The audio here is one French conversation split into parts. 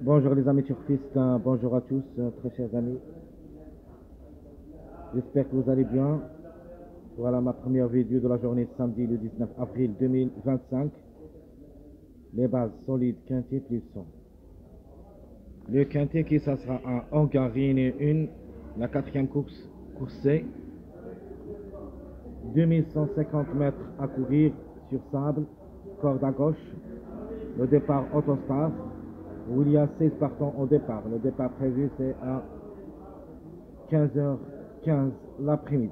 Bonjour les amis turfistes, bonjour à tous, très chers amis. J'espère que vous allez bien. Voilà ma première vidéo de la journée samedi le 19 avril 2025. Les bases solides quintet plus son. Le quintet qui ça sera en Hongarine 1, la quatrième course C. 2150 mètres à courir sur sable, corde à gauche. Le départ Autostar, où il y a 16 partants au départ. Le départ prévu c'est à 15h15 l'après-midi.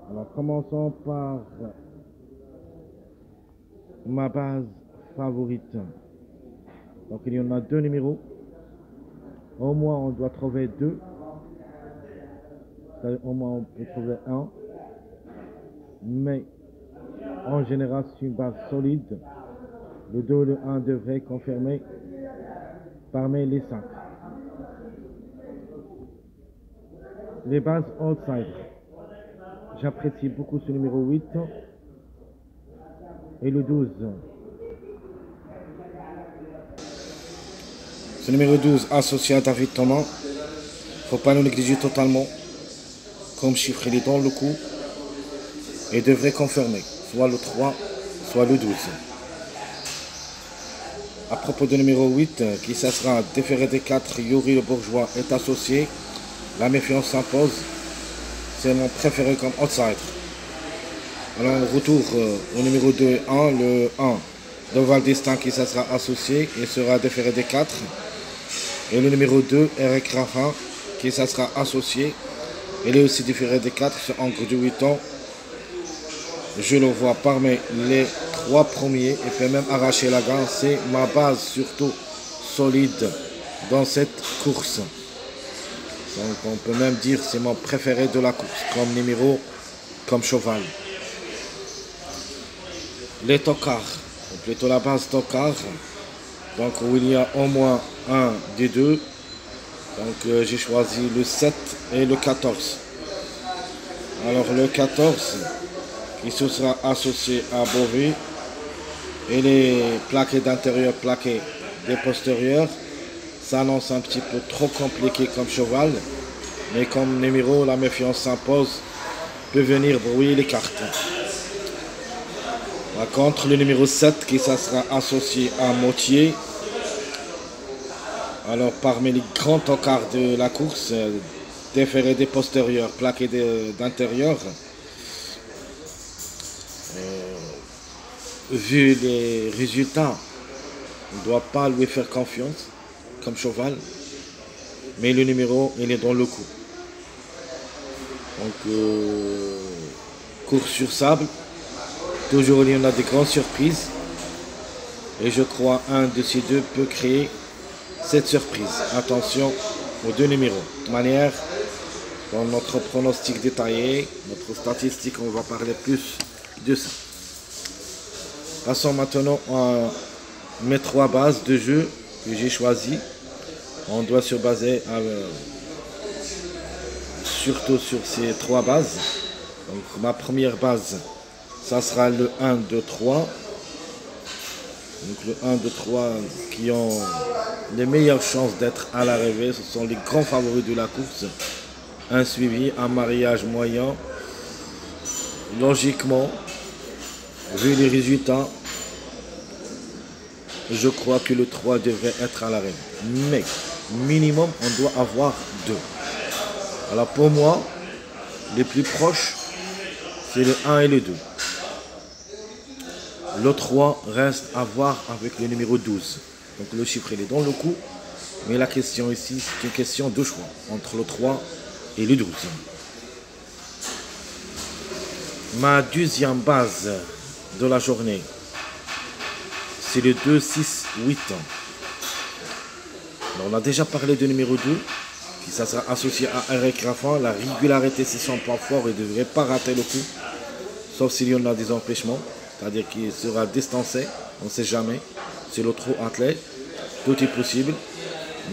Alors commençons par ma base favorite. Donc il y en a deux numéros. Au moins on doit trouver deux. Au moins on peut trouver un. Mais en général c'est une base solide. Le 2 et le 1 devraient confirmer parmi les 5. Les bases outside. J'apprécie beaucoup ce numéro 8 et le 12. Ce numéro 12 associé à David Thomas, faut pas le négliger totalement. Comme chiffre, il est dans le coup et devrait confirmer soit le 3, soit le 12. À propos du numéro 8, qui ça sera déféré des 4, Yuri le Bourgeois est associé. La méfiance s'impose. C'est mon préféré comme outsider. Alors on retourne au numéro 2 et 1, le 1 de Valdestin qui ça sera associé et sera déféré des 4. Et le numéro 2, Eric Raffin, qui ça sera associé. Il est aussi différé des 4, c'est encore du 8 ans. Je le vois parmi les 3 premiers et peut même arracher la gagne. C'est ma base surtout solide dans cette course. Donc on peut même dire que c'est mon préféré de la course, comme numéro, comme cheval. Les tocards, ou plutôt la base tocard. Donc où il y a au moins un des deux. Donc j'ai choisi le 7 et le 14. Alors le 14, qui se sera associé à Beauvais. Et les plaqués d'intérieur, plaqués des postérieurs. Ça annonce un petit peu trop compliqué comme cheval. Mais comme numéro, la méfiance s'impose. Peut venir brouiller les cartes. Par contre, le numéro 7 qui ça sera associé à Motier. Alors parmi les grands tocards de la course, déféré des postérieurs, plaqué d'intérieur, vu les résultats, on ne doit pas lui faire confiance comme cheval, mais le numéro il est dans le coup. Donc course sur sable, toujours il y en a des grandes surprises et je crois un de ces deux peut créer cette surprise. Attention aux deux numéros. De manière, dans notre pronostic détaillé, notre statistique, on va parler plus de ça. Passons maintenant à mes 3 bases de jeu que j'ai choisies. On doit se baser surtout sur ces 3 bases. Donc ma première base, ça sera le 1, 2, 3. Donc le 1, 2, 3 qui ont les meilleures chances d'être à l'arrivée, ce sont les grands favoris de la course. Un suivi, un mariage moyen. Logiquement, vu les résultats, je crois que le 3 devrait être à l'arrivée. Mais, minimum, on doit avoir 2. Alors pour moi, les plus proches, c'est le 1 et le 2. Le 3 reste à voir avec le numéro 12. Donc le chiffre il est dans le coup. Mais la question ici, c'est une question de choix entre le 3 et le 12. Ma deuxième base de la journée, c'est le 2, 6, 8. Alors, on a déjà parlé du numéro 2, qui ça sera associé à Eric Raffin. La régularité, c'est son point fort. Il ne devrait pas rater le coup, sauf s'il y en a des empêchements. C'est-à-dire qu'il sera distancé, on ne sait jamais. C'est le trop athlète, tout est possible.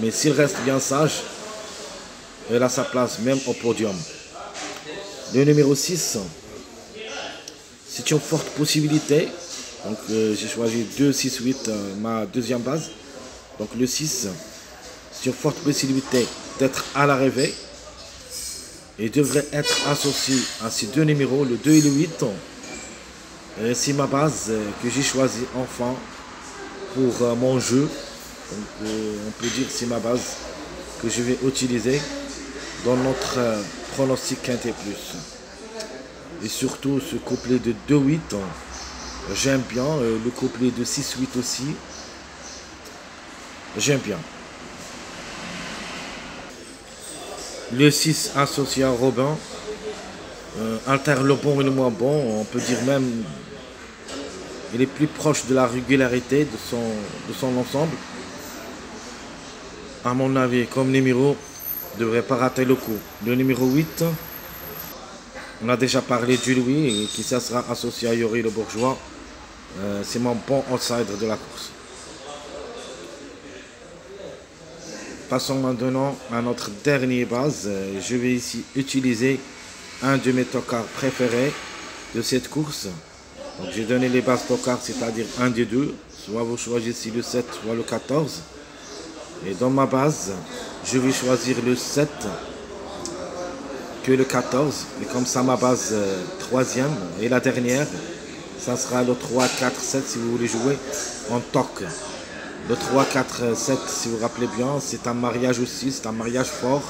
Mais s'il reste bien sage, il a sa place même au podium. Le numéro 6, c'est une forte possibilité. Donc j'ai choisi 2, 6, 8, ma deuxième base. Donc le 6, sur forte possibilité d'être à l'arrivée, et devrait être associé à ces deux numéros, le 2 et le 8. C'est ma base que j'ai choisie enfin pour mon jeu. Donc, on peut dire que c'est ma base que je vais utiliser dans notre pronostic quintet plus. Et surtout ce couplet de 2-8, j'aime bien. Le couplet de 6-8 aussi, j'aime bien. Le 6 associé à Robin alterne le bon et le moins bon. On peut dire même il est plus proche de la régularité de son ensemble. À mon avis, comme numéro, ne devrait pas rater le coup. Le numéro 8, on a déjà parlé du Louis, et qui ça sera associé à Yori le Bourgeois. C'est mon bon outsider de la course. Passons maintenant à notre dernière base. Je vais ici utiliser un de mes tocards préférés de cette course. Donc j'ai donné les bases tocards, c'est-à-dire un des deux. Soit vous choisissez le 7, soit le 14. Et dans ma base, je vais choisir le 7 que le 14. Et comme ça, ma base troisième et la dernière, ça sera le 3, 4, 7 si vous voulez jouer en toc. Le 3, 4, 7, si vous vous rappelez bien, c'est un mariage aussi, c'est un mariage fort.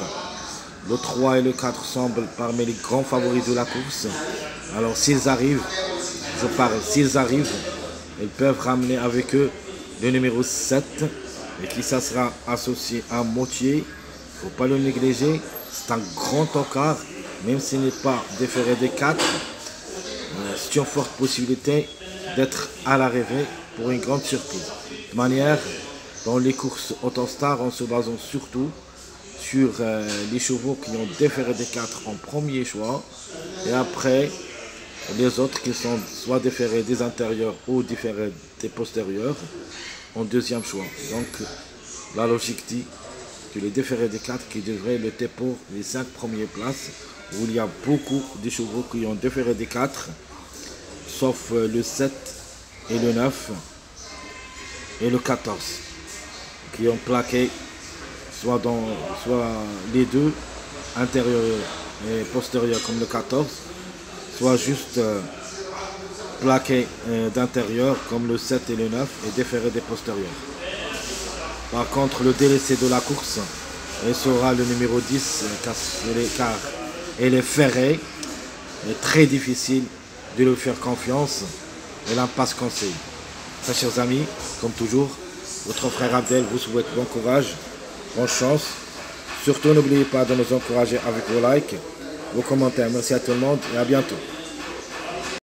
Le 3 et le 4 semblent parmi les grands favoris de la course. Alors s'ils arrivent, s'ils arrivent, ils peuvent ramener avec eux le numéro 7, et qui ça sera associé à Motier. Il ne faut pas le négliger, c'est un grand tocard, même s'il n'est pas déféré des 4. C'est une forte possibilité d'être à l'arrivée pour une grande surprise. De manière, dans les courses Autostar, on se base surtout sur les chevaux qui ont déféré des 4 en premier choix, et après les autres qui sont soit déférés des intérieurs ou déférés des postérieurs en deuxième choix. Donc la logique dit que les déférés des 4 qui devraient lutter pour les 5 premières places, où il y a beaucoup de chevaux qui ont déféré des 4, sauf le 7 et le 9 et le 14, qui ont plaqué soit les deux, intérieurs et postérieurs comme le 14, soit juste plaqué d'intérieur comme le 7 et le 9 et déféré des postérieurs. Par contre, le délaissé de la course sera le numéro 10, car il est ferré, et très difficile de lui faire confiance, et l'impasse conseil. Très chers amis, comme toujours, votre frère Abdel vous souhaite bon courage, bonne chance. Surtout n'oubliez pas de nous encourager avec vos likes, vos commentaires. Merci à tout le monde et à bientôt.